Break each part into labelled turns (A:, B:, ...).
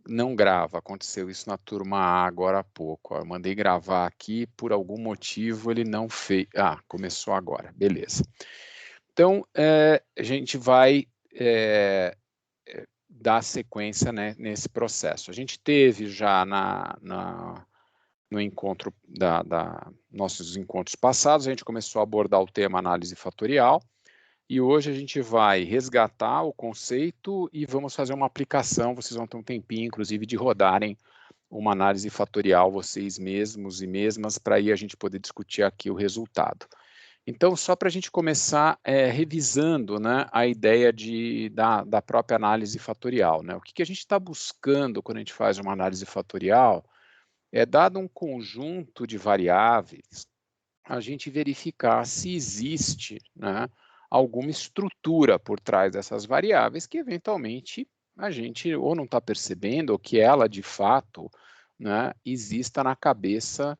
A: não grava. Aconteceu isso na turma A agora há pouco. Ó. Eu mandei gravar aqui, por algum motivo ele não fez. Ah, começou agora, beleza. Então, a gente vai dar sequência, né, nesse processo. A gente teve já no encontro nossos encontros passados, a gente começou a abordar o tema análise fatorial, e hoje a gente vai resgatar o conceito e vamos fazer uma aplicação. Vocês vão ter um tempinho, inclusive, de rodarem uma análise fatorial vocês mesmos e mesmas, para aí a gente poder discutir aqui o resultado. Então, só para a gente começar revisando, né, a ideia da própria análise fatorial. Né? O que a gente está buscando quando a gente faz uma análise fatorial é, dado um conjunto de variáveis, a gente verificar se existe, né, alguma estrutura por trás dessas variáveis que, eventualmente, a gente ou não está percebendo, ou que ela, de fato, né, exista na cabeça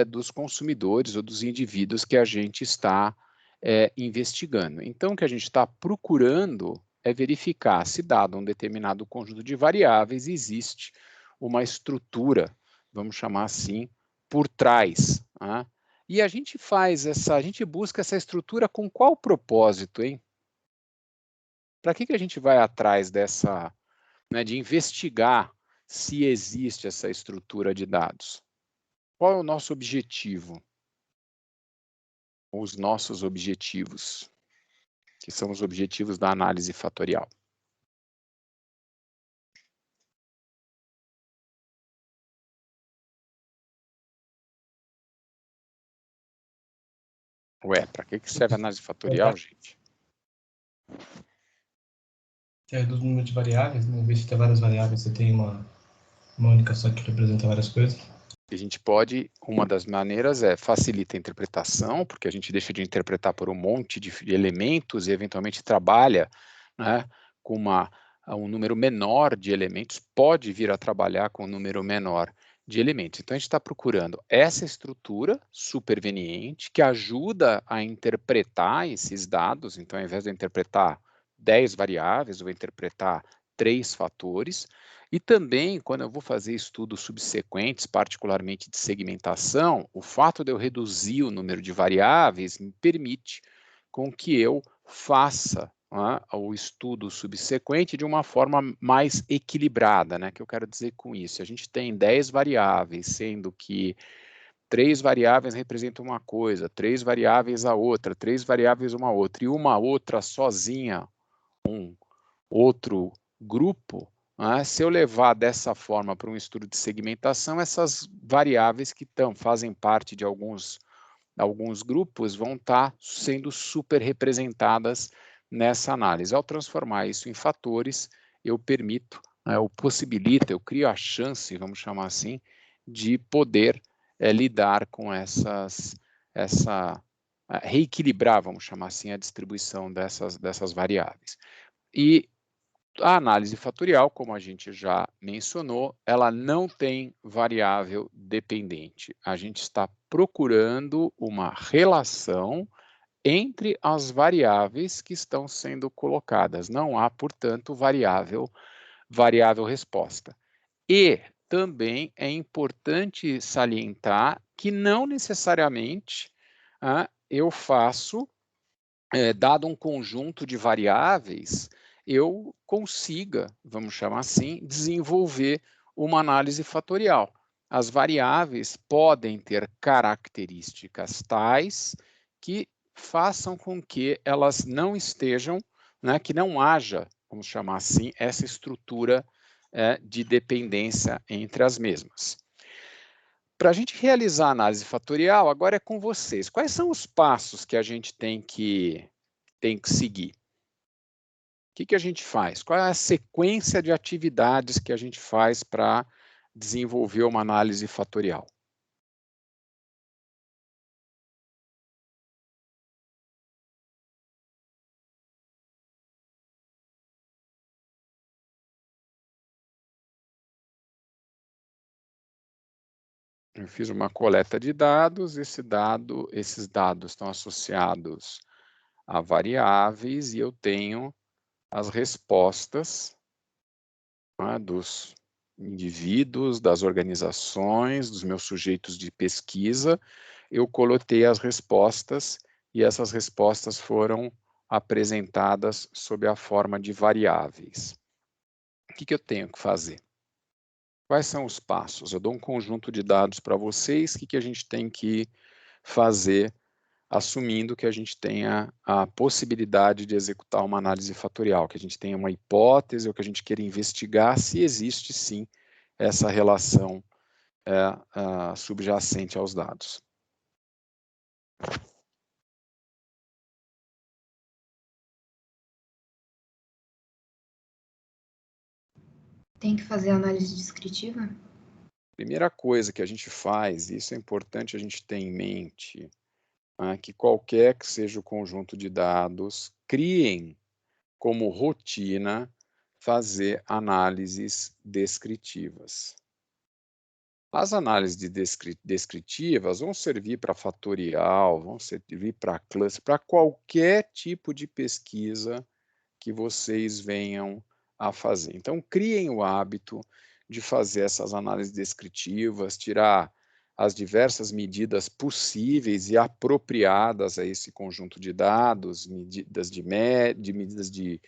A: dos consumidores ou dos indivíduos que a gente está investigando. Então, o que a gente está procurando é verificar se, dado um determinado conjunto de variáveis, existe uma estrutura, vamos chamar assim, por trás. Né? E a gente busca essa estrutura com qual propósito, hein? Para que a gente vai atrás dessa, né, de investigar se existe essa estrutura de dados? Qual é o nosso objetivo? Os nossos objetivos, que são os objetivos da análise fatorial. Ué, para que serve a análise fatorial, gente?
B: Do número de variáveis, né? Em vez de ter várias variáveis, você tem uma única só que representa várias coisas.
A: A gente pode, uma das maneiras facilita a interpretação, porque a gente deixa de interpretar por um monte de elementos e eventualmente trabalha, né, com um número menor de elementos, pode vir a trabalhar com um número menor de elementos. Então, a gente está procurando essa estrutura superveniente que ajuda a interpretar esses dados. Então, ao invés de interpretar 10 variáveis, eu vou interpretar 3 fatores. E também, quando eu vou fazer estudos subsequentes, particularmente de segmentação, o fato de eu reduzir o número de variáveis me permite com que eu faça, né, o estudo subsequente de uma forma mais equilibrada. Né? O que eu quero dizer com isso? A gente tem 10 variáveis, sendo que 3 variáveis representam uma coisa, 3 variáveis a outra, 3 variáveis uma outra, e uma outra sozinha, um outro grupo. Se eu levar dessa forma para um estudo de segmentação, essas variáveis que fazem parte de alguns grupos vão estar sendo super representadas nessa análise. Ao transformar isso em fatores, eu permito, eu possibilito, eu crio a chance, vamos chamar assim, de poder lidar com reequilibrar, vamos chamar assim, a distribuição dessas variáveis. E a análise fatorial, como a gente já mencionou, ela não tem variável dependente. A gente está procurando uma relação entre as variáveis que estão sendo colocadas. Não há, portanto, variável resposta. E também é importante salientar que não necessariamente eu faço, dado um conjunto de variáveis, eu consiga, vamos chamar assim, desenvolver uma análise fatorial. As variáveis podem ter características tais que façam com que elas não estejam, né, que não haja, vamos chamar assim, essa estrutura de dependência entre as mesmas. Para a gente realizar a análise fatorial, agora é com vocês. Quais são os passos que a gente tem que seguir? O que a gente faz? Qual é a sequência de atividades que a gente faz para desenvolver uma análise fatorial? Eu fiz uma coleta de dados, esses dados estão associados a variáveis e eu tenho as respostas, né, dos indivíduos, das organizações, dos meus sujeitos de pesquisa, eu coletei as respostas e essas respostas foram apresentadas sob a forma de variáveis. O que eu tenho que fazer? Quais são os passos? Eu dou um conjunto de dados para vocês, o que a gente tem que fazer, assumindo que a gente tenha a possibilidade de executar uma análise fatorial, que a gente tenha uma hipótese ou que a gente queira investigar se existe sim essa relação subjacente aos dados.
C: Tem que fazer análise descritiva?
A: Primeira coisa que a gente faz, e isso é importante a gente ter em mente, que qualquer que seja o conjunto de dados, criem como rotina fazer análises descritivas. As análises descritivas vão servir para fatorial, vão servir para cluster, para qualquer tipo de pesquisa que vocês venham a fazer. Então, criem o hábito de fazer essas análises descritivas, tirar as diversas medidas possíveis e apropriadas a esse conjunto de dados, medidas de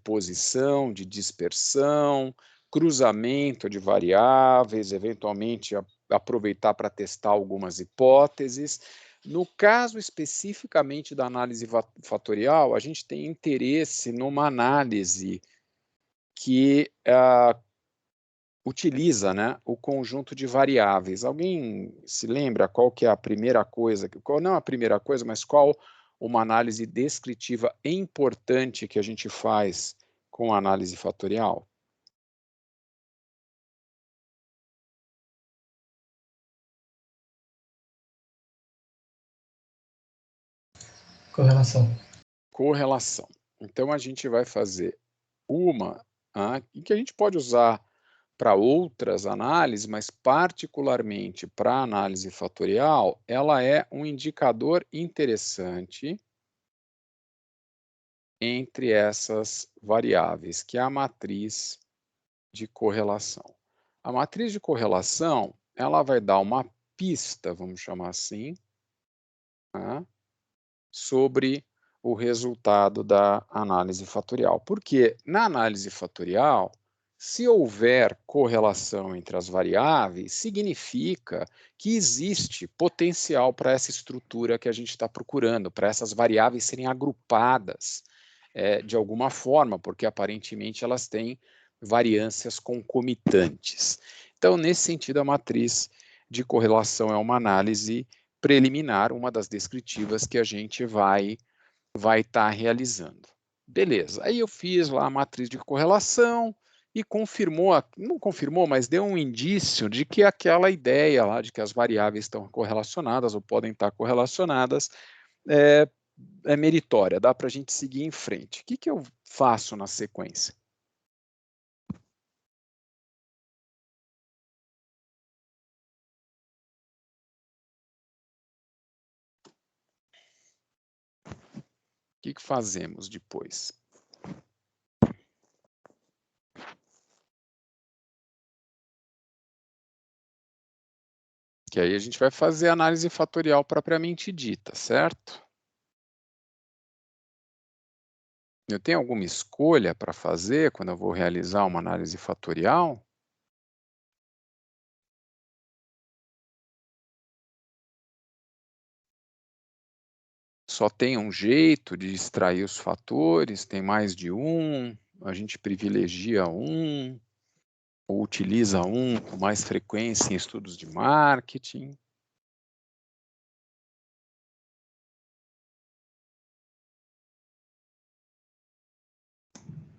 A: posição, de dispersão, cruzamento de variáveis, eventualmente aproveitar para testar algumas hipóteses. No caso especificamente da análise fatorial, a gente tem interesse numa análise que utiliza, né, o conjunto de variáveis. Alguém se lembra qual que é a primeira coisa, não a primeira coisa, mas qual uma análise descritiva importante que a gente faz com a análise fatorial?
B: Correlação.
A: Correlação. Então, a gente vai fazer uma e que a gente pode usar para outras análises, mas particularmente para a análise fatorial, ela é um indicador interessante entre essas variáveis, que é a matriz de correlação. A matriz de correlação, ela vai dar uma pista, vamos chamar assim, sobre o resultado da análise fatorial. Porque na análise fatorial, se houver correlação entre as variáveis, significa que existe potencial para essa estrutura que a gente está procurando, para essas variáveis serem agrupadas de alguma forma, porque aparentemente elas têm variâncias concomitantes. Então, nesse sentido, a matriz de correlação é uma análise preliminar, uma das descritivas que a gente vai estar realizando. Beleza, aí eu fiz lá a matriz de correlação e confirmou, não confirmou, mas deu um indício de que aquela ideia lá de que as variáveis estão correlacionadas ou podem estar correlacionadas é meritória, dá para a gente seguir em frente. O que eu faço na sequência? O que fazemos depois? Que aí a gente vai fazer a análise fatorial propriamente dita, certo? Eu tenho alguma escolha para fazer quando eu vou realizar uma análise fatorial? Só tem um jeito de extrair os fatores? Tem mais de um? A gente privilegia um? Ou utiliza um com mais frequência em estudos de marketing?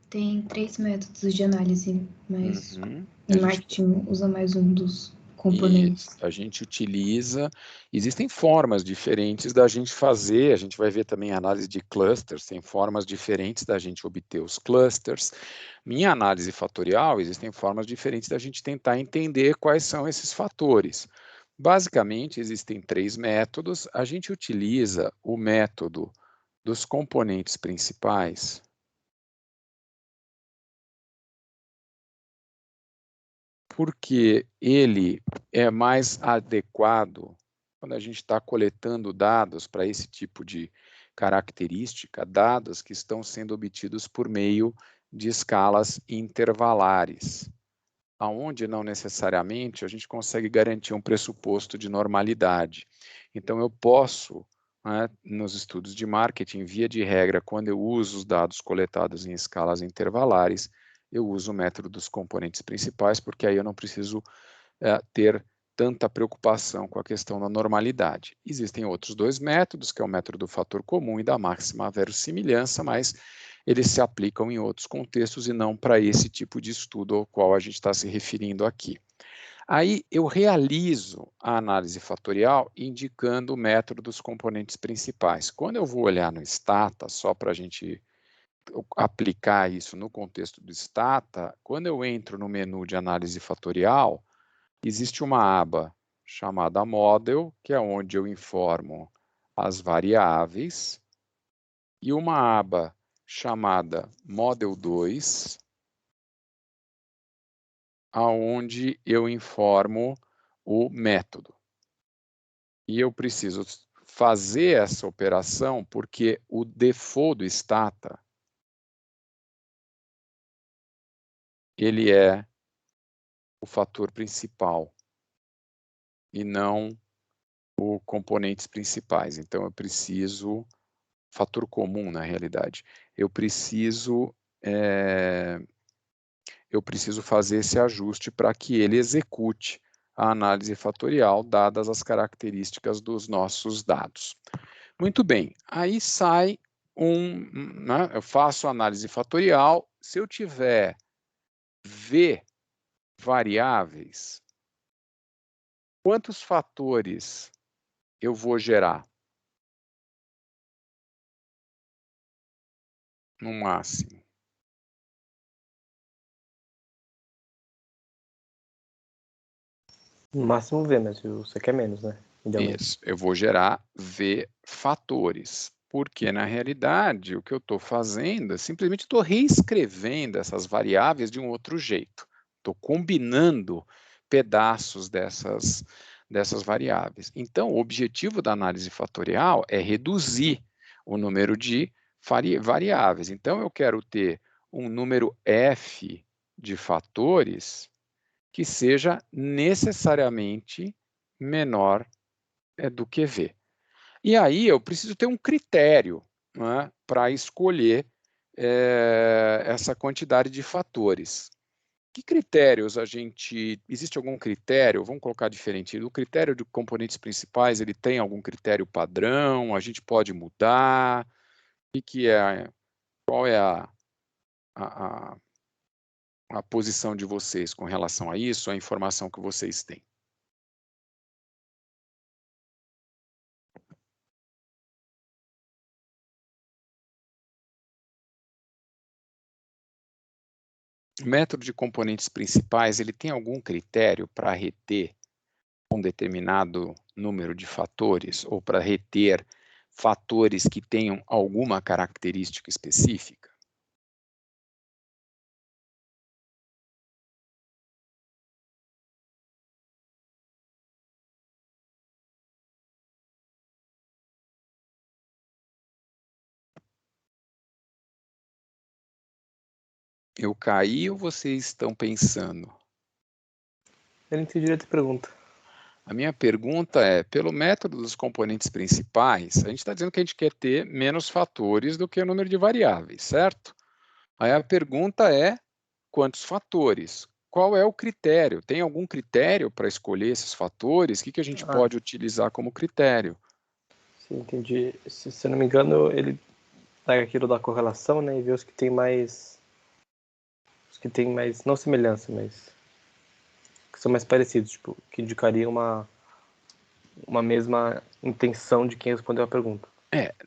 C: Tem 3 métodos de análise, mas
A: Em
C: marketing usa mais um dos componentes.
A: Isso. A gente utiliza, existem formas diferentes da gente fazer, a gente vai ver também a análise de clusters, tem formas diferentes da gente obter os clusters. Minha análise fatorial, existem formas diferentes da gente tentar entender quais são esses fatores. Basicamente, existem 3 métodos, a gente utiliza o método dos componentes principais. porque ele é mais adequado quando a gente está coletando dados para esse tipo de característica, dados que estão sendo obtidos por meio de escalas intervalares, aonde não necessariamente a gente consegue garantir um pressuposto de normalidade. Então, eu posso, né, nos estudos de marketing, via de regra, quando eu uso os dados coletados em escalas intervalares, eu uso o método dos componentes principais, porque aí eu não preciso ter tanta preocupação com a questão da normalidade. Existem outros dois métodos, que é o método do fator comum e da máxima verossimilhança, mas eles se aplicam em outros contextos e não para esse tipo de estudo ao qual a gente está se referindo aqui. Aí eu realizo a análise fatorial indicando o método dos componentes principais. Quando eu vou olhar no Stata, só para a gente aplicar isso no contexto do Stata, quando eu entro no menu de análise fatorial, existe uma aba chamada Model, que é onde eu informo as variáveis, e uma aba chamada Model 2, aonde eu informo o método. E eu preciso fazer essa operação porque o default do Stata ele é o fator principal e não os componentes principais. Então, eu preciso, fator comum na realidade, eu preciso fazer esse ajuste para que ele execute a análise fatorial, dadas as características dos nossos dados. Muito bem, aí sai né, eu faço a análise fatorial, se eu tiver V variáveis, quantos fatores eu vou gerar? No máximo.
B: No máximo V, mas você quer menos, né? Idealmente.
A: Isso, eu vou gerar V fatores, porque na realidade o que eu estou fazendo é simplesmente estou reescrevendo essas variáveis de um outro jeito. Estou combinando pedaços dessas variáveis. Então, o objetivo da análise fatorial é reduzir o número de variáveis. Então, eu quero ter um número F de fatores que seja necessariamente menor do que V. E aí eu preciso ter um critério, né, para escolher essa quantidade de fatores. Que critérios existe algum critério, vamos colocar diferente, o critério de componentes principais, ele tem algum critério padrão, a gente pode mudar, qual é a posição de vocês com relação a isso, a informação que vocês têm? O método de componentes principais, ele tem algum critério para reter um determinado número de fatores ou para reter fatores que tenham alguma característica específica? Eu caí ou vocês estão pensando?
B: Eu não entendi direito a pergunta.
A: A minha pergunta é, pelo método dos componentes principais, a gente está dizendo que a gente quer ter menos fatores do que o número de variáveis, certo? Aí a pergunta é, quantos fatores? Qual é o critério? Tem algum critério para escolher esses fatores? O que a gente pode utilizar como critério?
B: Sim, entendi. Se eu não me engano, ele pega aquilo da correlação, né, e vê os que tem mais, não semelhança, mas que são mais parecidos, tipo, que indicariam uma mesma intenção de quem respondeu a pergunta.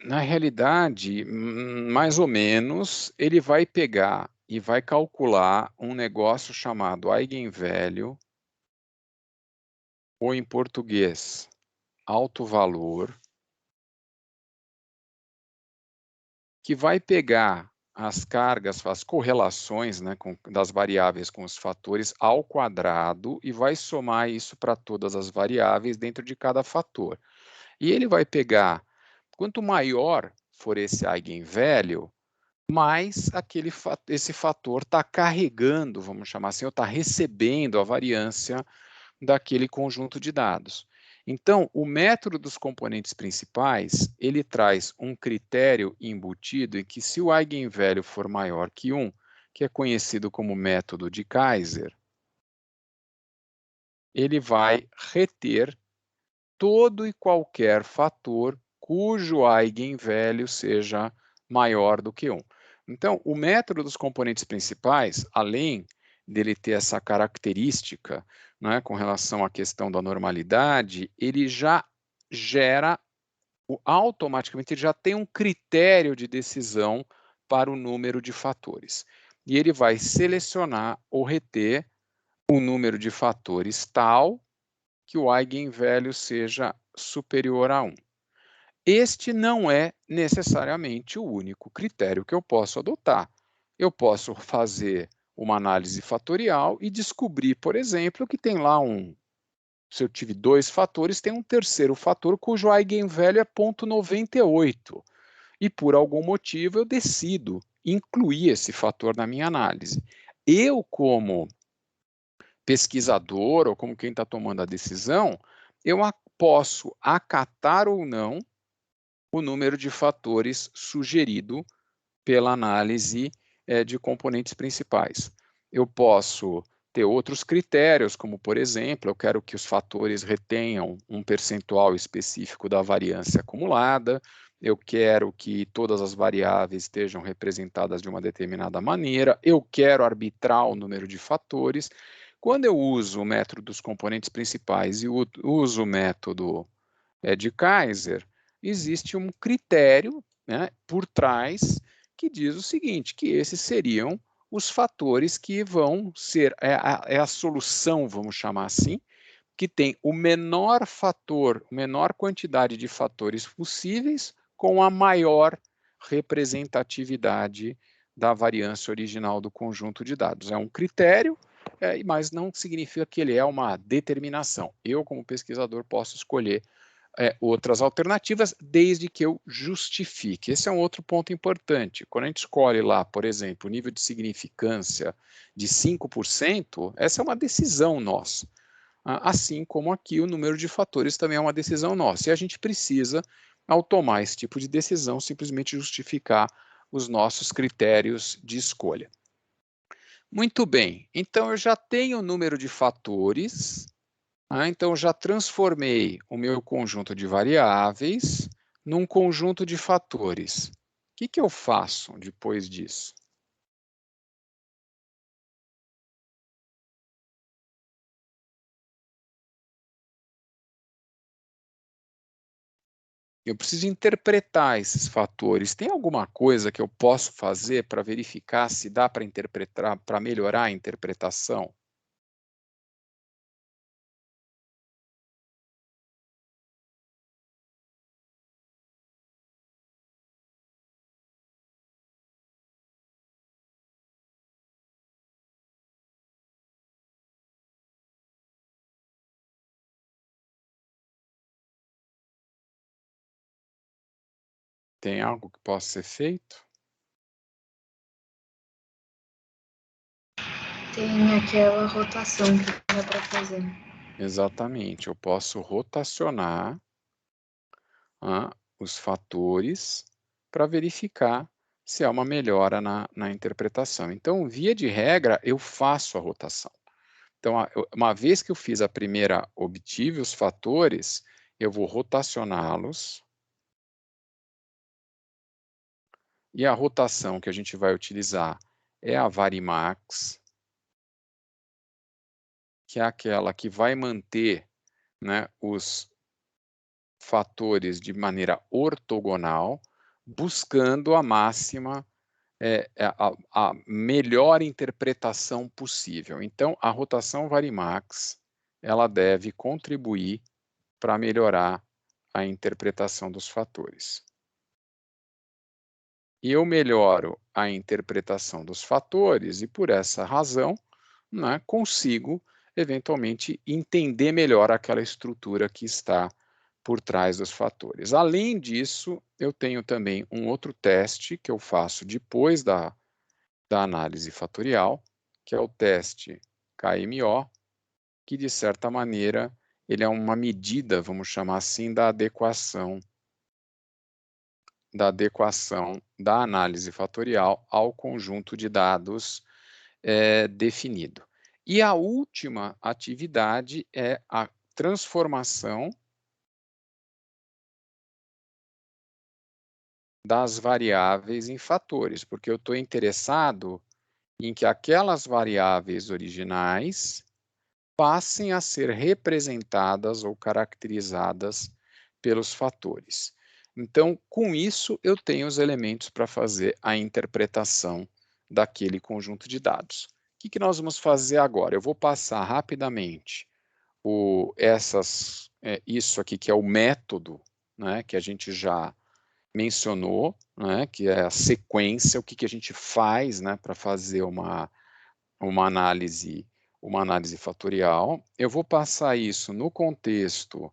A: Na realidade, mais ou menos, ele vai pegar e vai calcular um negócio chamado eigenvalue, ou em português, alto valor, que vai pegar as cargas, as correlações, né, das variáveis com os fatores ao quadrado e vai somar isso para todas as variáveis dentro de cada fator. E ele vai pegar, quanto maior for esse eigenvalue, mais esse fator está carregando, vamos chamar assim, ou está recebendo a variância daquele conjunto de dados. Então, o método dos componentes principais, ele traz um critério embutido em que se o eigenvalue for maior que 1, que é conhecido como método de Kaiser, ele vai reter todo e qualquer fator cujo eigenvalue seja maior do que 1. Então, o método dos componentes principais, além dele ter essa característica, né, com relação à questão da normalidade, ele já gera, automaticamente, ele já tem um critério de decisão para o número de fatores. E ele vai selecionar ou reter o número de fatores tal que o eigenvalue seja superior a 1. Este não é necessariamente o único critério que eu posso adotar. Eu posso fazer uma análise fatorial e descobrir, por exemplo, que tem lá se eu tive 2 fatores, tem um terceiro fator cujo eigenvalue é 0,98. E por algum motivo eu decido incluir esse fator na minha análise. Eu, como pesquisador ou como quem está tomando a decisão, eu posso acatar ou não o número de fatores sugerido pela análise de componentes principais. Eu posso ter outros critérios, como, por exemplo, eu quero que os fatores retenham um percentual específico da variância acumulada, eu quero que todas as variáveis estejam representadas de uma determinada maneira, eu quero arbitrar o número de fatores. Quando eu uso o método dos componentes principais e uso o método de Kaiser, existe um critério, né, por trás que diz o seguinte, que esses seriam os fatores que vão ser, a solução, vamos chamar assim, que tem o menor fator, menor quantidade de fatores possíveis com a maior representatividade da variância original do conjunto de dados. É um critério, mas não significa que ele é uma determinação. Eu, como pesquisador, posso escolher outras alternativas, desde que eu justifique. Esse é um outro ponto importante. Quando a gente escolhe lá, por exemplo, o nível de significância de 5%, essa é uma decisão nossa. Assim como aqui o número de fatores também é uma decisão nossa. E a gente precisa, ao tomar esse tipo de decisão, simplesmente justificar os nossos critérios de escolha. Muito bem, então eu já tenho o número de fatores. Então, já transformei o meu conjunto de variáveis num conjunto de fatores. O que eu faço depois disso? Eu preciso interpretar esses fatores. Tem alguma coisa que eu posso fazer para verificar se dá para interpretar, para melhorar a interpretação? Tem algo que possa ser feito?
C: Tem aquela rotação que dá para fazer.
A: Exatamente, eu posso rotacionar os fatores para verificar se há uma melhora na interpretação. Então, via de regra, eu faço a rotação. Então, uma vez que eu fiz a primeira, obtive os fatores, eu vou rotacioná-los. E a rotação que a gente vai utilizar é a Varimax, que é aquela que vai manter, né, os fatores de maneira ortogonal, buscando a máxima, a melhor interpretação possível. Então, a rotação Varimax, ela deve contribuir para melhorar a interpretação dos fatores. e eu melhoro a interpretação dos fatores e, por essa razão, né, consigo, eventualmente, entender melhor aquela estrutura que está por trás dos fatores. Além disso, eu tenho também um outro teste que eu faço depois da análise fatorial, que é o teste KMO, que, de certa maneira, ele é uma medida, vamos chamar assim, da adequação da análise fatorial ao conjunto de dados definido. E a última atividade é a transformação das variáveis em fatores, porque eu estou interessado em que aquelas variáveis originais passem a ser representadas ou caracterizadas pelos fatores. Então, com isso, eu tenho os elementos para fazer a interpretação daquele conjunto de dados. O que nós vamos fazer agora? Eu vou passar rapidamente isso aqui, que é o método, né, que a gente já mencionou, né, que é a sequência, o que a gente faz, né, para fazer uma análise fatorial. Eu vou passar isso no contexto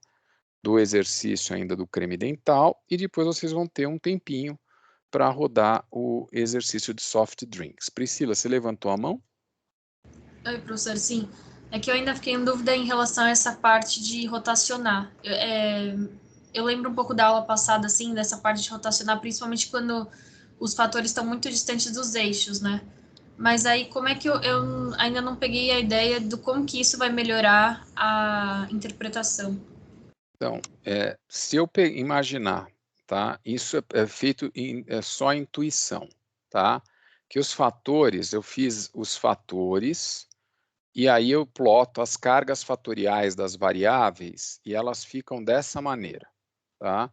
A: do exercício ainda do creme dental e depois vocês vão ter um tempinho para rodar o exercício de soft drinks. Priscila, você levantou a mão?
D: Oi, professor, sim. É que eu ainda fiquei em dúvida em relação a essa parte de rotacionar. Eu lembro um pouco da aula passada, assim, dessa parte de rotacionar, principalmente quando os fatores estão muito distantes dos eixos, né? Mas aí, como é que eu ainda não peguei a ideia do como que isso vai melhorar a interpretação?
A: Então, se eu imaginar, tá? Isso é feito só intuição, tá? Que os fatores, eu fiz os fatores e aí eu ploto as cargas fatoriais das variáveis e elas ficam dessa maneira, tá?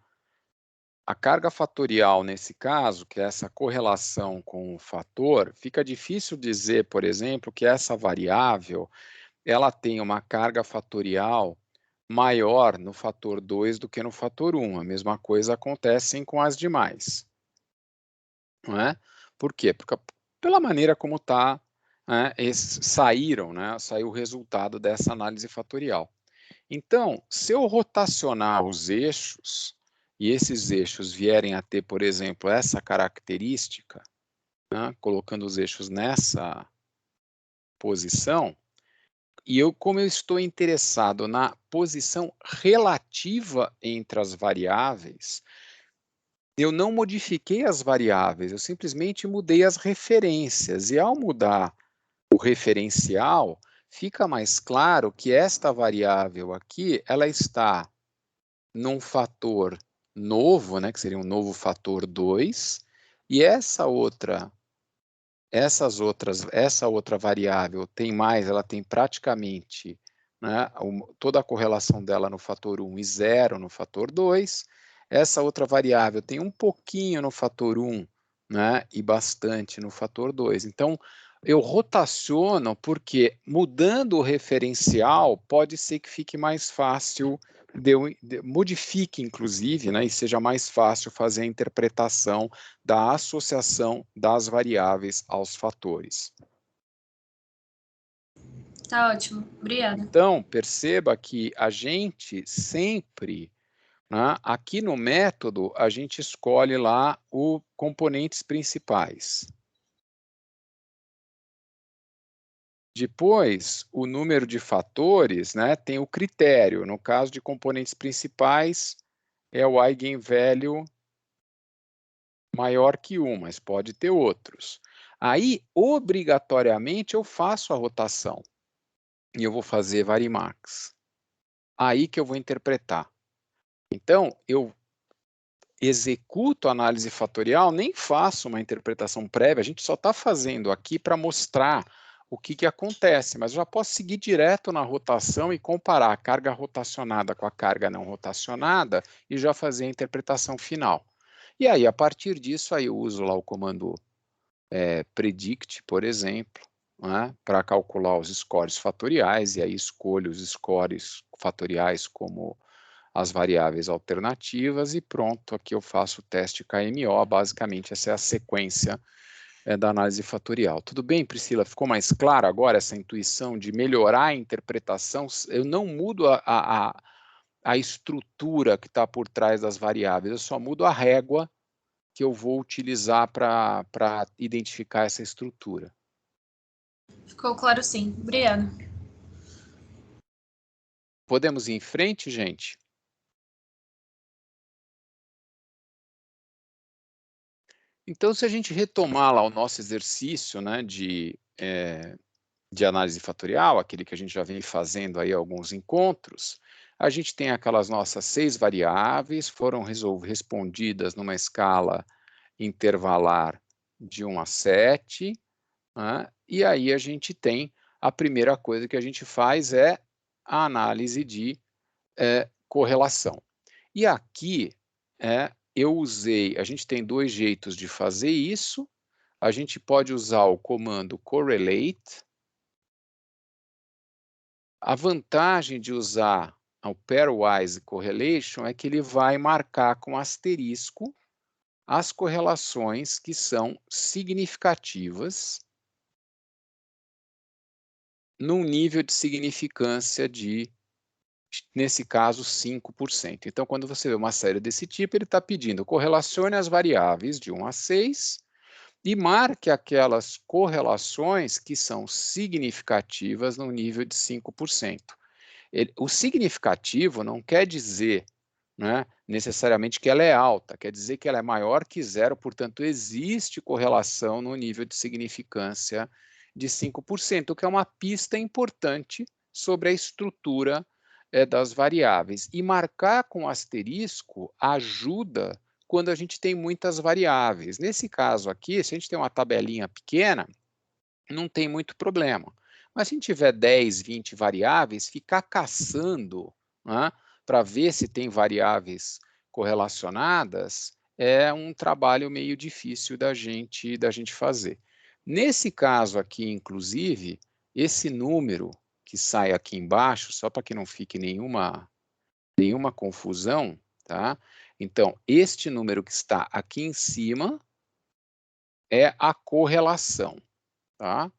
A: A carga fatorial, nesse caso, que é essa correlação com o fator, fica difícil dizer, por exemplo, que essa variável ela tem uma carga fatorial maior no fator 2 do que no fator 1. A mesma coisa acontece com as demais. Não é? Por quê? Porque pela maneira como está, né, saiu o resultado dessa análise fatorial. Então, se eu rotacionar os eixos, e esses eixos vierem a ter, por exemplo, essa característica, né, colocando os eixos nessa posição, e como eu estou interessado na posição relativa entre as variáveis, eu não modifiquei as variáveis, eu simplesmente mudei as referências. E ao mudar o referencial, fica mais claro que esta variável aqui, ela está num fator novo, né, que seria um novo fator 2, e essa outra variável ela tem praticamente, né, toda a correlação dela no fator 1 e 0 no fator 2. Essa outra variável tem um pouquinho no fator 1, né, e bastante no fator 2. Então, eu rotaciono porque, mudando o referencial, pode ser que fique mais fácil, modifique, inclusive, né, e seja mais fácil fazer a interpretação da associação das variáveis aos fatores.
D: Tá ótimo, obrigada.
A: Então, perceba que a gente sempre, né, aqui no método, a gente escolhe lá os componentes principais. Depois, o número de fatores, né, tem o critério. No caso de componentes principais, é o eigenvalue maior que 1, mas pode ter outros. Aí, obrigatoriamente, eu faço a rotação. E eu vou fazer varimax. Aí que eu vou interpretar. Então, eu executo a análise fatorial, nem faço uma interpretação prévia, a gente só está fazendo aqui para mostrar o que acontece, mas eu já posso seguir direto na rotação e comparar a carga rotacionada com a carga não rotacionada e já fazer a interpretação final. E aí, a partir disso, aí eu uso lá o comando predict, por exemplo, né, para calcular os scores fatoriais, e aí escolho os scores fatoriais como as variáveis alternativas e pronto, aqui eu faço o teste KMO, basicamente essa é a sequência da análise fatorial. Tudo bem, Priscila? Ficou mais clara agora essa intuição de melhorar a interpretação? Eu não mudo a estrutura que está por trás das variáveis, eu só mudo a régua que eu vou utilizar para identificar essa estrutura.
D: Ficou claro, sim. Obrigada.
A: Podemos ir em frente, gente? Então, se a gente retomar lá o nosso exercício, né, de análise fatorial, aquele que a gente já vem fazendo aí alguns encontros, a gente tem aquelas nossas 6 variáveis, foram respondidas numa escala intervalar de 1 a 7, né, e aí a gente tem, a primeira coisa que a gente faz é a análise de correlação. E aqui, a gente tem 2 jeitos de fazer isso, a gente pode usar o comando correlate. A vantagem de usar o pairwise correlation é que ele vai marcar com asterisco as correlações que são significativas num nível de significância de, nesse caso, 5%. Então, quando você vê uma série desse tipo, ele está pedindo correlacione as variáveis de 1 a 6 e marque aquelas correlações que são significativas no nível de 5%. O significativo não quer dizer, né, necessariamente que ela é alta, quer dizer que ela é maior que 0, portanto, existe correlação no nível de significância de 5%, o que é uma pista importante sobre a estrutura das variáveis. E marcar com asterisco ajuda quando a gente tem muitas variáveis. Nesse caso aqui, se a gente tem uma tabelinha pequena, não tem muito problema. Mas se a gente tiver 10, 20 variáveis, ficar caçando, né, para ver se tem variáveis correlacionadas é um trabalho meio difícil da gente fazer. Nesse caso aqui, inclusive, esse número que sai aqui embaixo, só para que não fique nenhuma confusão, tá? Então, este número que está aqui em cima é a correlação, tá?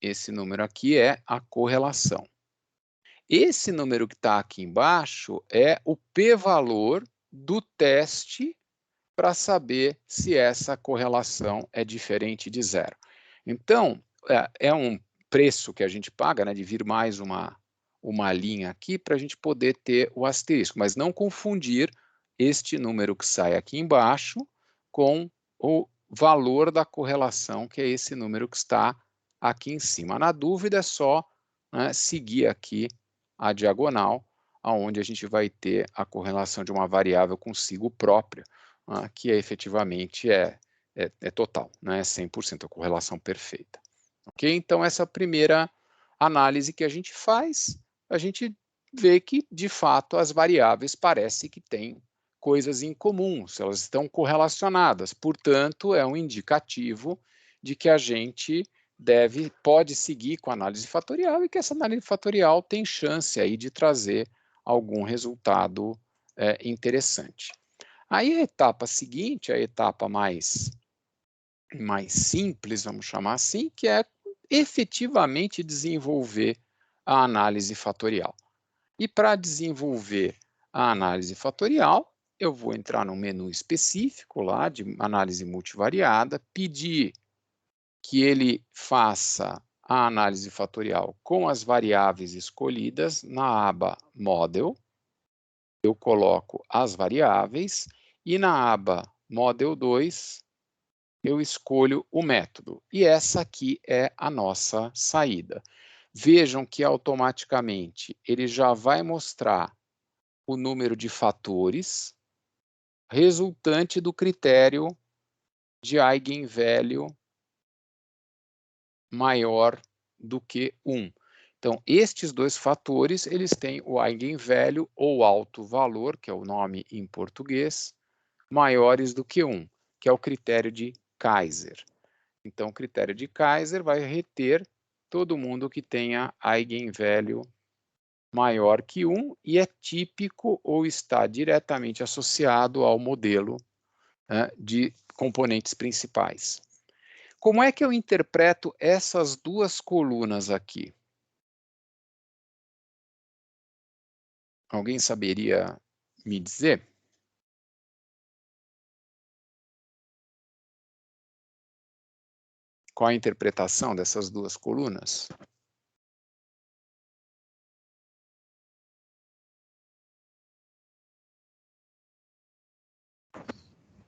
A: Esse número aqui é a correlação. Esse número que está aqui embaixo é o p-valor do teste para saber se essa correlação é diferente de 0. Então, é um preço que a gente paga, né, de vir mais uma linha aqui para a gente poder ter o asterisco, mas não confundir este número que sai aqui embaixo com o valor da correlação, que é esse número que está aqui em cima. Na dúvida, é só, né, seguir aqui a diagonal, aonde a gente vai ter a correlação de uma variável consigo própria, que efetivamente é total, né, 100%, a correlação perfeita. Ok? Então, essa primeira análise que a gente faz, a gente vê que, de fato, as variáveis parece que têm coisas em comum, elas estão correlacionadas, portanto, é um indicativo de que a gente pode seguir com a análise fatorial e que essa análise fatorial tem chance aí de trazer algum resultado interessante. Aí a etapa seguinte, a etapa mais simples, vamos chamar assim, que é efetivamente desenvolver a análise fatorial. E para desenvolver a análise fatorial, eu vou entrar no menu específico lá de análise multivariada, pedir que ele faça a análise fatorial com as variáveis escolhidas na aba Model. Eu coloco as variáveis e na aba Model 2 eu escolho o método. E essa aqui é a nossa saída. Vejam que automaticamente ele já vai mostrar o número de fatores resultante do critério de eigenvalue maior do que 1. Então, estes dois fatores, eles têm o eigenvalue ou alto valor, que é o nome em português, maiores do que 1, que é o critério de Kaiser. Então, o critério de Kaiser vai reter todo mundo que tenha eigenvalue maior que 1 e é típico ou está diretamente associado ao modelo, né, de componentes principais. Como é que eu interpreto essas duas colunas aqui? Alguém saberia me dizer? Qual a interpretação dessas duas colunas?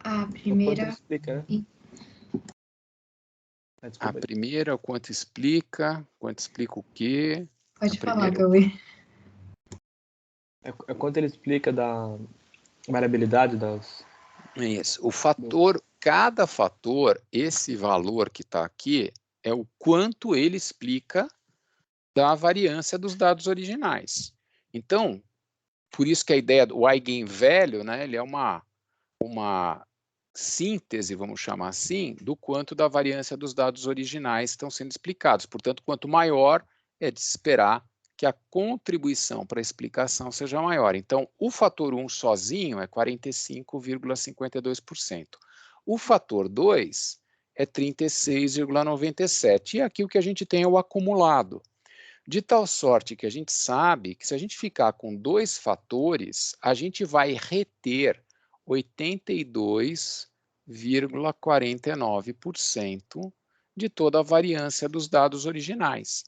C: A
B: O quanto
C: primeira.
B: ele explica, né?
C: e-
B: Ah,
A: A
B: desculpa.
A: primeira, o quanto explica o quê?
C: Pode
A: A
C: falar,
A: primeira,
C: Cauê.
B: É quanto ele explica da variabilidade das...
A: isso. O fator, cada fator, esse valor que está aqui, é o quanto ele explica da variância dos dados originais. Então, por isso que a ideia do eigenvalue, né, ele é uma síntese, vamos chamar assim, do quanto da variância dos dados originais estão sendo explicados. Portanto, quanto maior, é de se esperar que a contribuição para a explicação seja maior. Então, o fator 1 sozinho é 45,52%. O fator 2 é 36,97%. E aqui o que a gente tem é o acumulado. De tal sorte que a gente sabe que se a gente ficar com dois fatores, a gente vai reter 82,49% de toda a variância dos dados originais.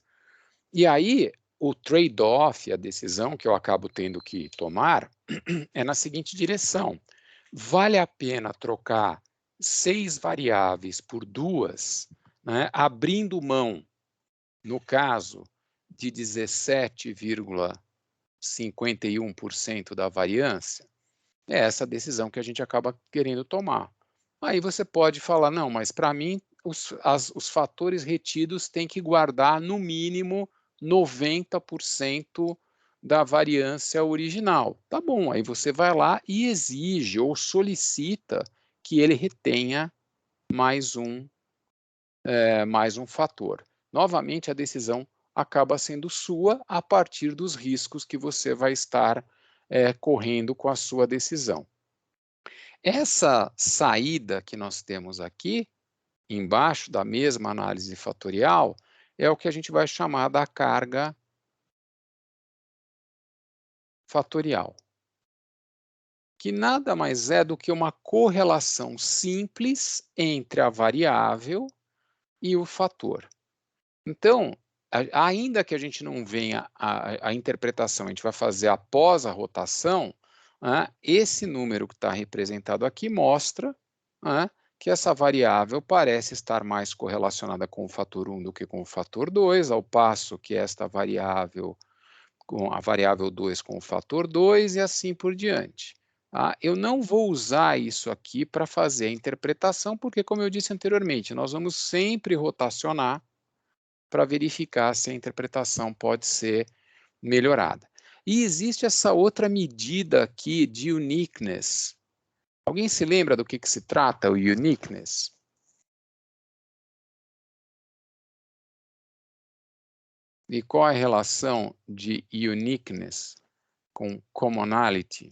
A: E aí, o trade-off, a decisão que eu acabo tendo que tomar, é na seguinte direção. Vale a pena trocar 6 variáveis por 2, né, abrindo mão, no caso, de 17,51% da variância? É essa decisão que a gente acaba querendo tomar. Aí você pode falar, não, mas para mim os fatores retidos têm que guardar no mínimo 90% da variância original. Tá bom, aí você vai lá e exige ou solicita que ele retenha mais um fator. Novamente, a decisão acaba sendo sua a partir dos riscos que você vai estar correndo com a sua decisão. Essa saída que nós temos aqui, embaixo da mesma análise fatorial, é o que a gente vai chamar da carga fatorial, que nada mais é do que uma correlação simples entre a variável e o fator. Então, ainda que a gente não venha a interpretação, a gente vai fazer após a rotação, né, esse número que está representado aqui mostra, né, que essa variável parece estar mais correlacionada com o fator 1 do que com o fator 2, ao passo que esta variável, com a variável 2 com o fator 2 e assim por diante. Tá? Eu não vou usar isso aqui para fazer a interpretação, porque, como eu disse anteriormente, nós vamos sempre rotacionar para verificar se a interpretação pode ser melhorada. E existe essa outra medida aqui de uniqueness. Alguém se lembra do que se trata o uniqueness? E qual a relação de uniqueness com commonality?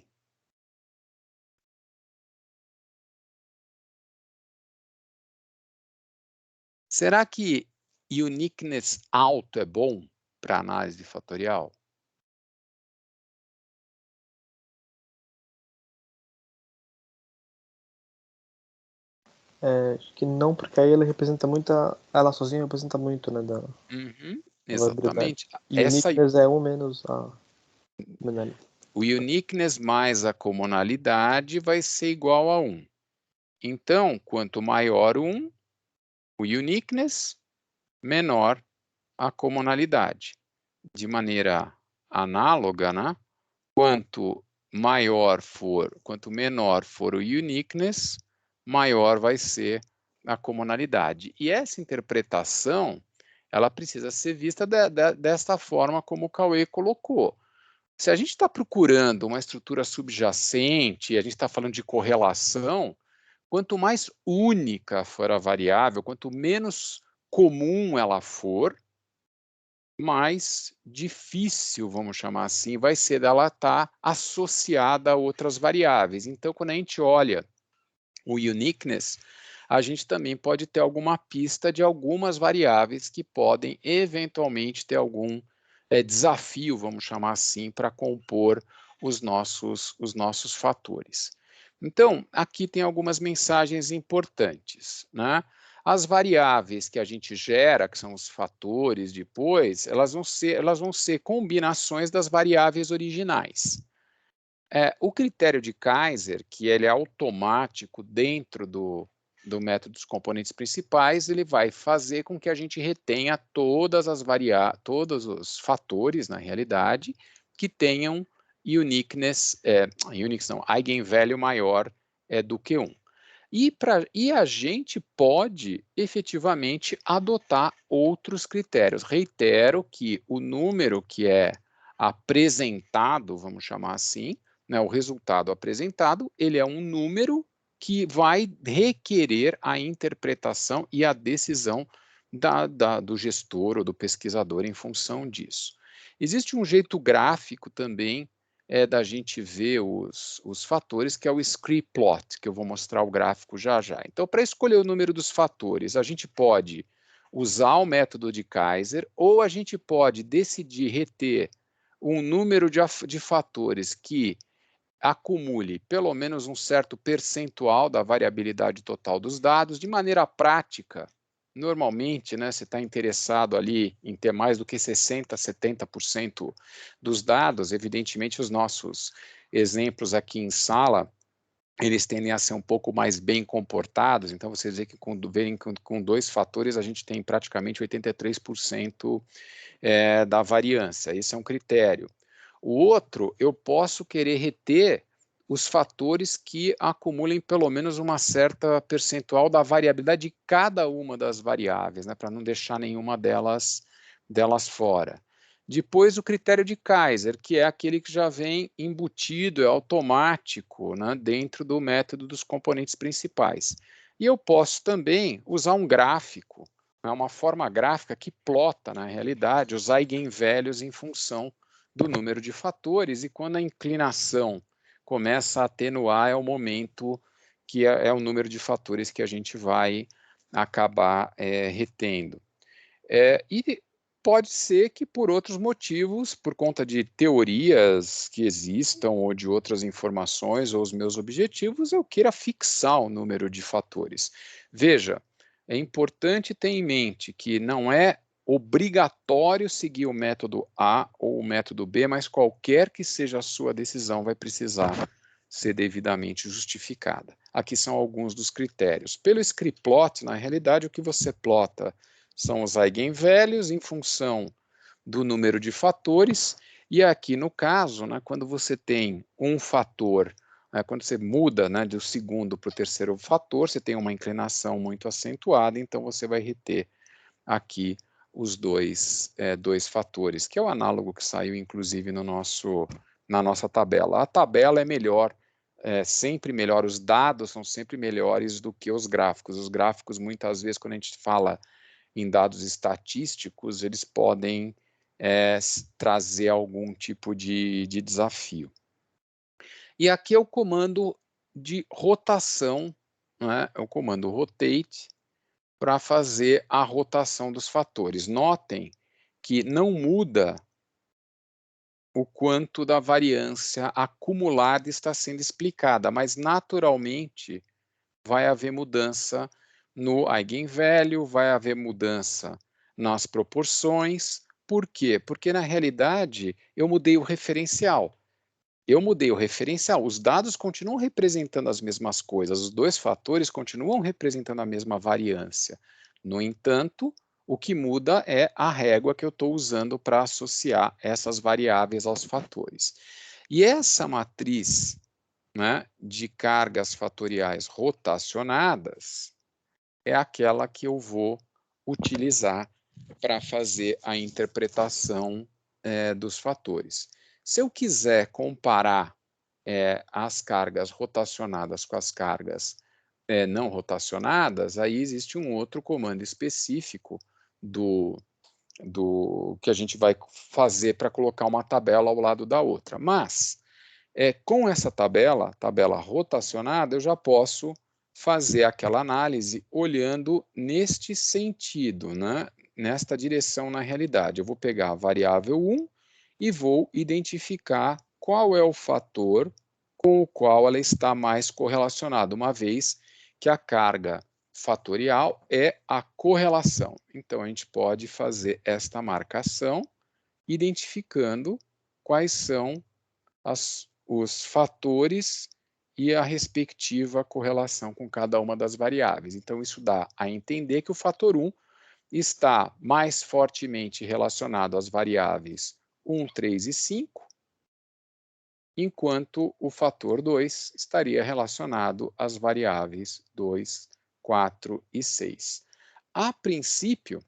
A: Será que uniqueness alto é bom para análise fatorial?
B: Acho que não, porque aí ela representa muita... Ela sozinha representa muito, né, da variabilidade.
A: Exatamente.
B: E uniqueness é 1 menos a commonality.
A: O uniqueness mais a comunalidade vai ser igual a 1. Então, quanto maior 1, o uniqueness, menor a comunalidade. De maneira análoga, né? Quanto menor for o uniqueness, maior vai ser a comunalidade. E essa interpretação, ela precisa ser vista desta forma como o Cauê colocou. Se a gente está procurando uma estrutura subjacente, a gente está falando de correlação, quanto mais única for a variável, quanto menos comum ela for, mais difícil, vamos chamar assim, vai ser dela estar associada a outras variáveis. Então, quando a gente olha o uniqueness, a gente também pode ter alguma pista de algumas variáveis que podem eventualmente ter algum desafio, vamos chamar assim, para compor os nossos fatores. Então, aqui tem algumas mensagens importantes, né? As variáveis que a gente gera, que são os fatores depois, elas vão ser combinações das variáveis originais. O critério de Kaiser, que ele é automático dentro do método dos componentes principais, ele vai fazer com que a gente retenha todos os fatores, na realidade, que tenham uniqueness, eigenvalue maior do que 1. E a gente pode efetivamente adotar outros critérios. Reitero que o número que é apresentado, vamos chamar assim, né, o resultado apresentado, ele é um número que vai requerer a interpretação e a decisão do gestor ou do pesquisador em função disso. Existe um jeito gráfico também da gente ver os fatores, que é o script plot, que eu vou mostrar o gráfico já já. Então, para escolher o número dos fatores, a gente pode usar o método de Kaiser, ou a gente pode decidir reter um número de fatores que acumule pelo menos um certo percentual da variabilidade total dos dados. De maneira prática, normalmente, né, você está interessado ali em ter mais do que 60%, 70% dos dados. Evidentemente, os nossos exemplos aqui em sala, eles tendem a ser um pouco mais bem comportados. Então, você vê que com 2 fatores, a gente tem praticamente 83% da variância. Esse é um critério. O outro, eu posso querer reter os fatores que acumulem pelo menos uma certa percentual da variabilidade de cada uma das variáveis, né, para não deixar nenhuma delas fora. Depois, o critério de Kaiser, que é aquele que já vem embutido, é automático, né, dentro do método dos componentes principais. E eu posso também usar um gráfico, né, uma forma gráfica que plota, na realidade, os eigenvalues em função do número de fatores, e quando a inclinação começa a atenuar, é o momento que é o número de fatores que a gente vai acabar retendo. E pode ser que por outros motivos, por conta de teorias que existam ou de outras informações ou os meus objetivos, eu queira fixar o número de fatores. Veja, é importante ter em mente que não é obrigatório seguir o método A ou o método B, mas qualquer que seja a sua decisão vai precisar ser devidamente justificada. Aqui são alguns dos critérios. Pelo script plot, na realidade, o que você plota são os eigenvalues em função do número de fatores, e aqui no caso, né, quando você tem um fator, quando você muda, né, do segundo para o terceiro fator, você tem uma inclinação muito acentuada, então você vai reter aqui os dois fatores, que é o análogo que saiu inclusive na nossa tabela. A tabela é melhor, sempre melhor, os dados são sempre melhores do que os gráficos. Os gráficos, muitas vezes, quando a gente fala em dados estatísticos, eles podem trazer algum tipo de desafio. E aqui é o comando de rotação, né? É o comando rotate, para fazer a rotação dos fatores. Notem que não muda o quanto da variância acumulada está sendo explicada, mas naturalmente vai haver mudança no eigenvalue, vai haver mudança nas proporções. Por quê? Porque, na realidade, eu mudei o referencial. Os dados continuam representando as mesmas coisas, os dois fatores continuam representando a mesma variância. No entanto, o que muda é a régua que eu estou usando para associar essas variáveis aos fatores. E essa matriz, né, de cargas fatoriais rotacionadas é aquela que eu vou utilizar para fazer a interpretação dos fatores. Se eu quiser comparar as cargas rotacionadas com as cargas não rotacionadas, aí existe um outro comando específico do do que a gente vai fazer para colocar uma tabela ao lado da outra. Mas, com essa tabela rotacionada, eu já posso fazer aquela análise olhando neste sentido, né? Nesta direção na realidade. Eu vou pegar a variável 1 e vou identificar qual é o fator com o qual ela está mais correlacionada, uma vez que a carga fatorial é a correlação. Então, a gente pode fazer esta marcação identificando quais são os fatores e a respectiva correlação com cada uma das variáveis. Então, isso dá a entender que o fator 1 está mais fortemente relacionado às variáveis 1, 3 e 5, enquanto o fator 2 estaria relacionado às variáveis 2, 4 e 6. A princípio,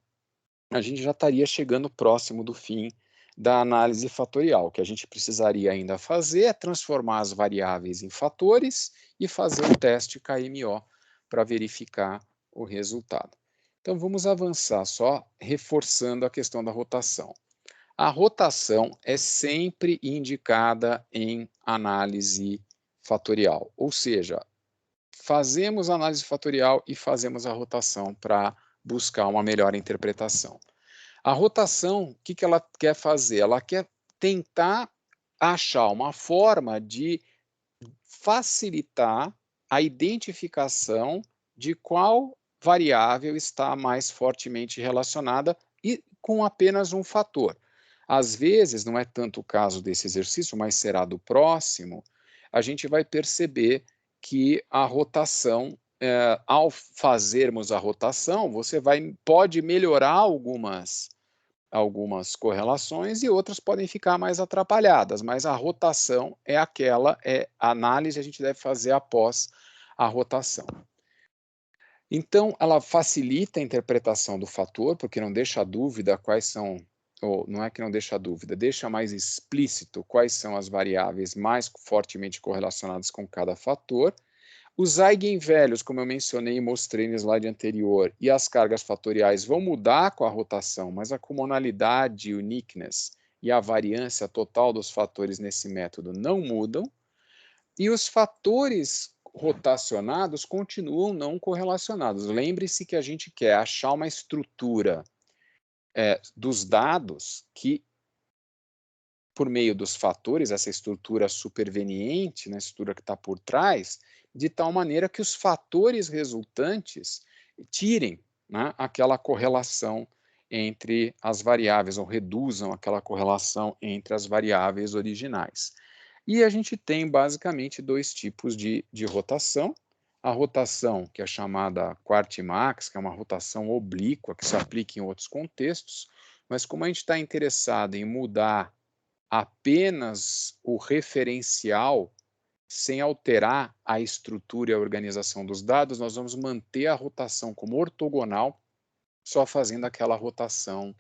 A: a gente já estaria chegando próximo do fim da análise fatorial. O que a gente precisaria ainda fazer é transformar as variáveis em fatores e fazer o teste KMO para verificar o resultado. Então, vamos avançar só reforçando a questão da rotação. A rotação é sempre indicada em análise fatorial, ou seja, fazemos a análise fatorial e fazemos a rotação para buscar uma melhor interpretação. A rotação, o que ela quer fazer? Ela quer tentar achar uma forma de facilitar a identificação de qual variável está mais fortemente relacionada e com apenas um fator. Às vezes, não é tanto o caso desse exercício, mas será do próximo, a gente vai perceber que a rotação, ao fazermos a rotação, você pode melhorar algumas correlações e outras podem ficar mais atrapalhadas, mas a rotação é a análise a gente deve fazer após a rotação. Então, ela facilita a interpretação do fator, porque não deixa dúvida quais são, ou não é que não deixa dúvida, deixa mais explícito quais são as variáveis mais fortemente correlacionadas com cada fator. Os eigenvelhos, como eu mencionei e mostrei no slide anterior, e as cargas fatoriais vão mudar com a rotação, mas a comunalidade, uniqueness e a variância total dos fatores nesse método não mudam. E os fatores rotacionados continuam não correlacionados. Lembre-se que a gente quer achar uma estrutura dos dados que, por meio dos fatores, essa estrutura superveniente, né, estrutura que está por trás, de tal maneira que os fatores resultantes tirem, né, aquela correlação entre as variáveis, ou reduzam aquela correlação entre as variáveis originais. E a gente tem basicamente dois tipos de rotação. A rotação, que é chamada Quartimax, que é uma rotação oblíqua, que se aplica em outros contextos, mas como a gente está interessado em mudar apenas o referencial, sem alterar a estrutura e a organização dos dados, nós vamos manter a rotação como ortogonal, só fazendo aquela rotação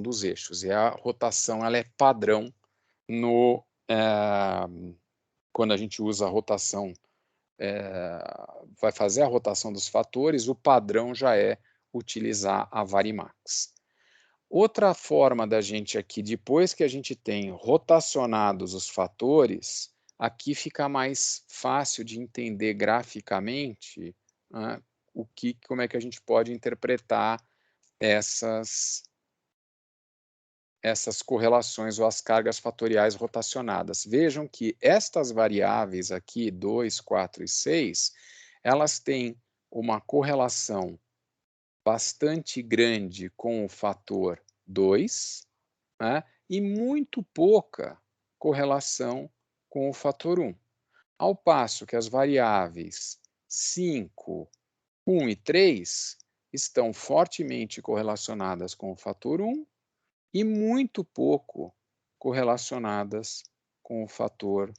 A: dos eixos. E a rotação ela é padrão quando a gente usa a rotação, vai fazer a rotação dos fatores, o padrão já é utilizar a Varimax. Outra forma da gente aqui, depois que a gente tem rotacionados os fatores, aqui fica mais fácil de entender graficamente, né, como é que a gente pode interpretar essas correlações ou as cargas fatoriais rotacionadas. Vejam que estas variáveis aqui, 2, 4 e 6, elas têm uma correlação bastante grande com o fator 2, né, e muito pouca correlação com o fator 1. Ao passo que as variáveis 5, 1 e 3 estão fortemente correlacionadas com o fator 1 e muito pouco correlacionadas com o fator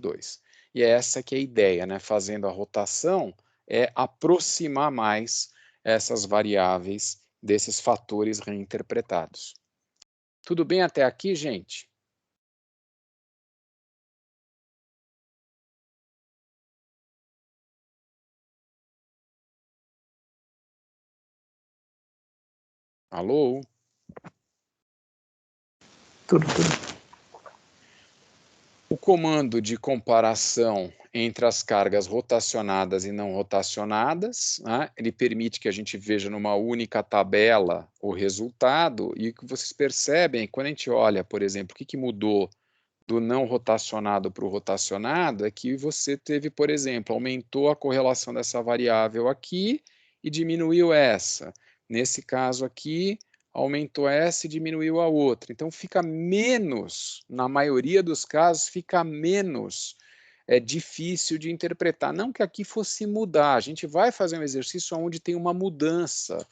A: 2. E é essa que é a ideia, né? Fazendo a rotação, é aproximar mais essas variáveis desses fatores reinterpretados. Tudo bem até aqui, gente? Alô?
B: Tudo.
A: O comando de comparação entre as cargas rotacionadas e não rotacionadas, né, ele permite que a gente veja numa única tabela o resultado, e o que vocês percebem, quando a gente olha, por exemplo, o que mudou do não rotacionado para o rotacionado, é que você teve, por exemplo, aumentou a correlação dessa variável aqui e diminuiu essa. Nesse caso aqui, aumentou essa e diminuiu a outra. Então, fica menos, na maioria dos casos, fica menos difícil de interpretar. Não que aqui fosse mudar, a gente vai fazer um exercício onde tem uma mudança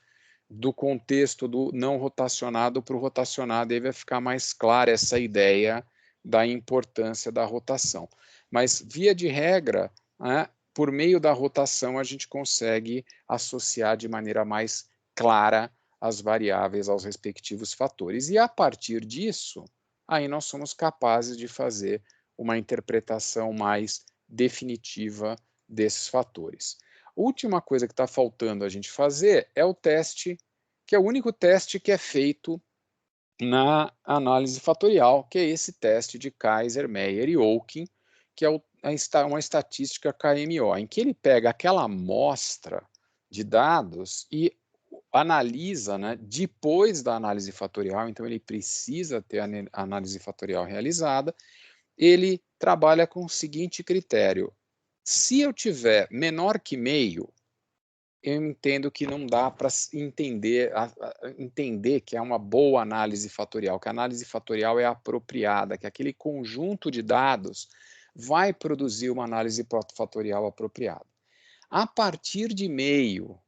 A: do contexto do não rotacionado para o rotacionado, e aí vai ficar mais clara essa ideia da importância da rotação. Mas, via de regra, né, por meio da rotação, a gente consegue associar de maneira mais clara as variáveis aos respectivos fatores. E, a partir disso, aí nós somos capazes de fazer uma interpretação mais definitiva desses fatores. A última coisa que está faltando a gente fazer é o teste, que é o único teste que é feito na análise fatorial, que é esse teste de Kaiser, Meyer e Olkin, que é uma estatística KMO, em que ele pega aquela amostra de dados e analisa, né, depois da análise fatorial, então ele precisa ter a análise fatorial realizada, ele trabalha com o seguinte critério: se eu tiver menor que meio, eu entendo que não dá para entender que é uma boa análise fatorial, que a análise fatorial é apropriada, que aquele conjunto de dados vai produzir uma análise fatorial apropriada. A partir de meio,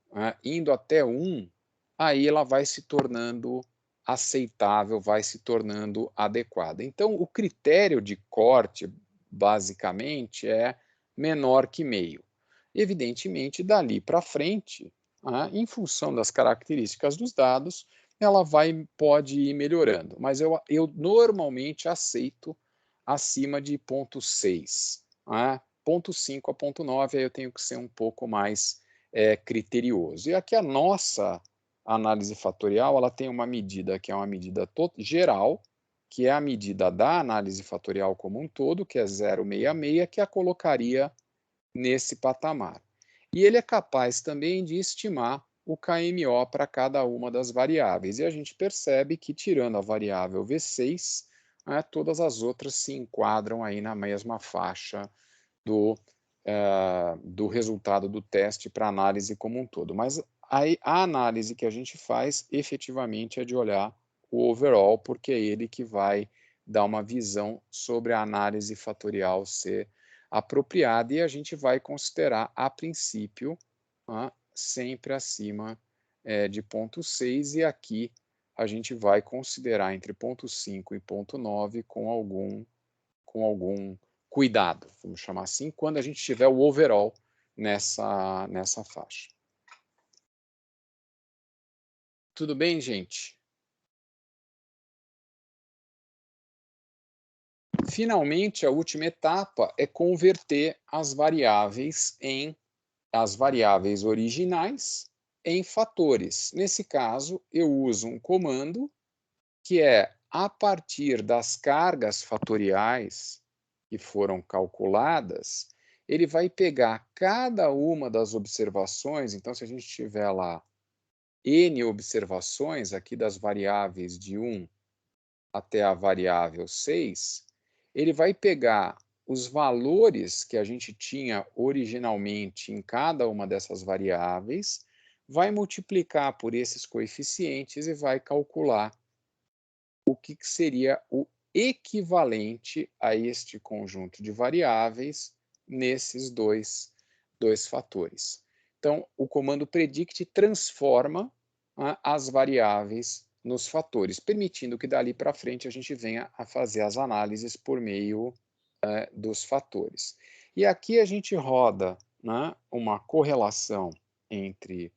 A: indo até 1, aí ela vai se tornando aceitável, vai se tornando adequada. Então, o critério de corte, basicamente, é menor que meio. Evidentemente, dali para frente, em função das características dos dados, ela pode ir melhorando, mas eu normalmente aceito acima de 0,6, 0,5 a 0,9, aí eu tenho que ser um pouco mais criterioso. E aqui a nossa análise fatorial, ela tem uma medida que é uma medida geral, que é a medida da análise fatorial como um todo, que é 0,66, que a colocaria nesse patamar. E ele é capaz também de estimar o KMO para cada uma das variáveis. E a gente percebe que, tirando a variável V6, todas as outras se enquadram aí na mesma faixa do resultado do teste para análise como um todo. Mas a análise que a gente faz, efetivamente, é de olhar o overall, porque é ele que vai dar uma visão sobre a análise fatorial ser apropriada, e a gente vai considerar, a princípio, sempre acima de 0,6, e aqui a gente vai considerar entre 0,5 e 0,9 com algum cuidado, vamos chamar assim, quando a gente tiver o overall nessa faixa. Tudo bem, gente? Finalmente, a última etapa é converter as variáveis originais em fatores. Nesse caso, eu uso um comando que é, a partir das cargas fatoriais que foram calculadas, ele vai pegar cada uma das observações. Então, se a gente tiver lá N observações aqui das variáveis de 1 até a variável 6, ele vai pegar os valores que a gente tinha originalmente em cada uma dessas variáveis, vai multiplicar por esses coeficientes e vai calcular o que seria o equivalente a este conjunto de variáveis nesses dois fatores. Então, o comando predict transforma as variáveis nos fatores, permitindo que dali para frente a gente venha a fazer as análises por meio dos fatores. E aqui a gente roda uma correlação entre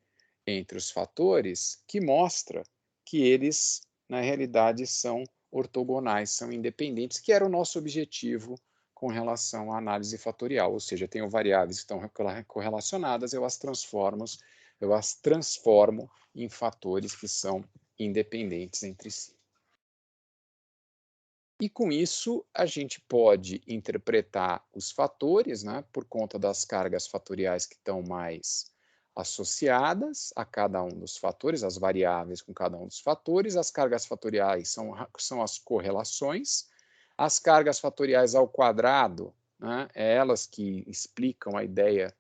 A: os fatores que mostra que eles, na realidade, são ortogonais, são independentes, que era o nosso objetivo com relação à análise fatorial, ou seja, tenho variáveis que estão correlacionadas, eu as transformo em fatores que são independentes entre si. E com isso, a gente pode interpretar os fatores, né, por conta das cargas fatoriais que estão mais associadas a cada um dos fatores, as variáveis com cada um dos fatores. As cargas fatoriais são as correlações. As cargas fatoriais ao quadrado, né, elas que explicam a ideia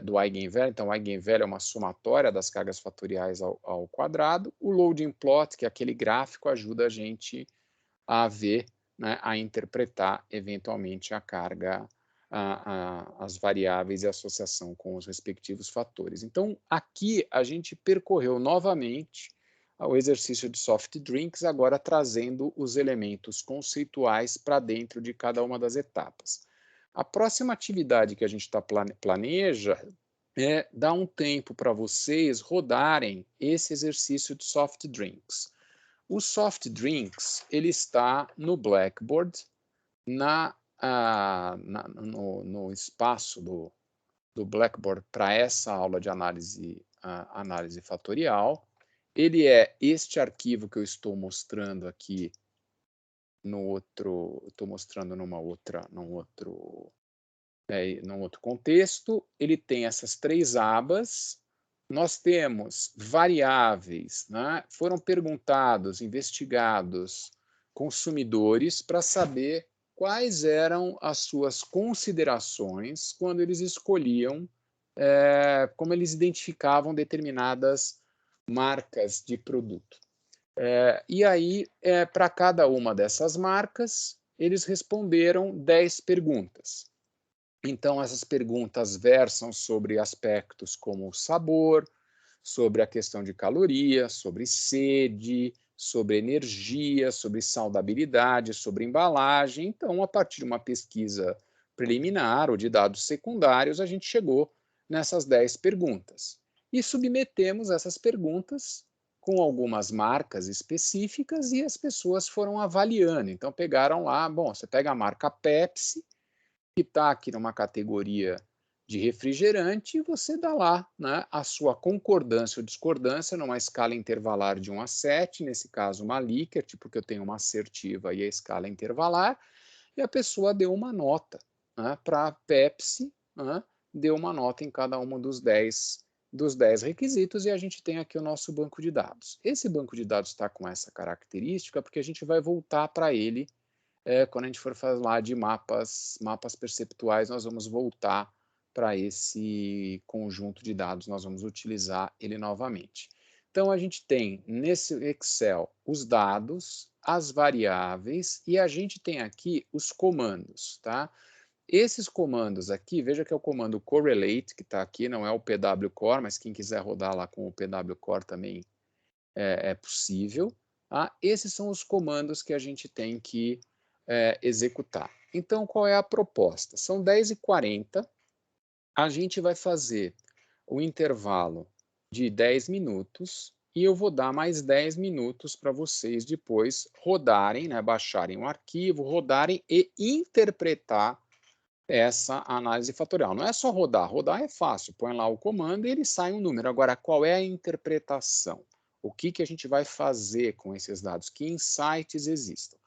A: do eigenvalue. Então, o eigenvalue é uma somatória das cargas fatoriais ao quadrado. O loading plot, que é aquele gráfico, ajuda a gente a ver, né, a interpretar eventualmente a carga, as variáveis e a associação com os respectivos fatores. Então, aqui a gente percorreu novamente o exercício de soft drinks, agora trazendo os elementos conceituais para dentro de cada uma das etapas. A próxima atividade que a gente planeja é dar um tempo para vocês rodarem esse exercício de soft drinks. O soft drinks, ele está no Blackboard, no espaço do Blackboard para essa aula de análise fatorial. Ele é este arquivo que eu estou mostrando aqui no outro, estou mostrando num outro contexto. Ele tem essas 3 abas. Nós temos variáveis, né? Foram perguntados, investigados consumidores para saber quais eram as suas considerações quando eles escolhiam, como eles identificavam determinadas marcas de produto. E aí, para cada uma dessas marcas, eles responderam 10 perguntas. Então, essas perguntas versam sobre aspectos como o sabor, sobre a questão de caloria, sobre sede, sobre energia, sobre saudabilidade, sobre embalagem. Então, a partir de uma pesquisa preliminar ou de dados secundários, a gente chegou nessas 10 perguntas. E submetemos essas perguntas com algumas marcas específicas e as pessoas foram avaliando. Então, pegaram lá, bom, você pega a marca Pepsi, que está aqui numa categoria de refrigerante, e você dá lá, né, a sua concordância ou discordância numa escala intervalar de 1 a 7, nesse caso uma Likert, porque eu tenho uma assertiva e a escala intervalar, e a pessoa deu uma nota, né, para a Pepsi, né, deu uma nota em cada um dos 10 requisitos, e a gente tem aqui o nosso banco de dados. Esse banco de dados está com essa característica porque a gente vai voltar para ele quando a gente for falar de mapas perceptuais, nós vamos voltar para esse conjunto de dados, nós vamos utilizar ele novamente. Então, a gente tem nesse Excel os dados, as variáveis, e a gente tem aqui os comandos, tá? Esses comandos aqui, veja que é o comando correlate, que está aqui, não é o pwcore, mas quem quiser rodar lá com o pwcore também é possível. Tá? Esses são os comandos que a gente tem que executar. Então, qual é a proposta? São 10h40, a gente vai fazer o intervalo de 10 minutos e eu vou dar mais 10 minutos para vocês depois rodarem, né, baixarem o arquivo, rodarem e interpretar essa análise fatorial. Não é só rodar, rodar é fácil, põe lá o comando e ele sai um número. Agora, qual é a interpretação? O que a gente vai fazer com esses dados? Que insights existem?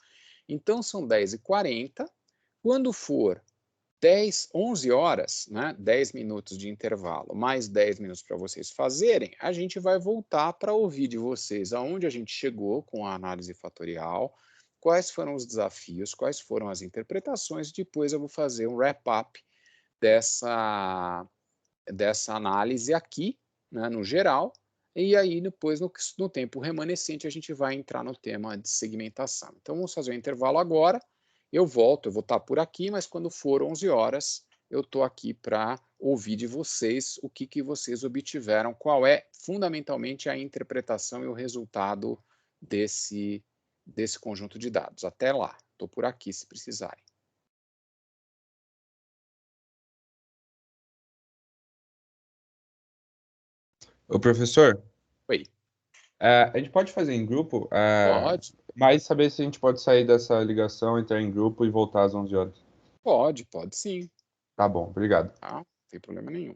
A: Então, são 10h40. Quando for 11 horas, né, 10 minutos de intervalo, mais 10 minutos para vocês fazerem, a gente vai voltar para ouvir de vocês aonde a gente chegou com a análise fatorial, quais foram os desafios, quais foram as interpretações, depois eu vou fazer um wrap-up dessa análise aqui, né, no geral, e aí depois, no tempo remanescente, a gente vai entrar no tema de segmentação. Então, vamos fazer um intervalo agora, eu volto, eu vou estar por aqui, mas quando for 11 horas, eu estou aqui para ouvir de vocês o que vocês obtiveram, qual é fundamentalmente a interpretação e o resultado desse conjunto de dados. Até lá, estou por aqui se precisarem.
E: Ô, professor,
A: Oi.
E: a gente pode fazer em grupo?
A: Pode.
E: Mas saber se a gente pode sair dessa ligação, entrar em grupo e voltar às 11 horas.
A: Pode sim.
E: Tá bom, obrigado.
A: Tá? Não tem problema nenhum.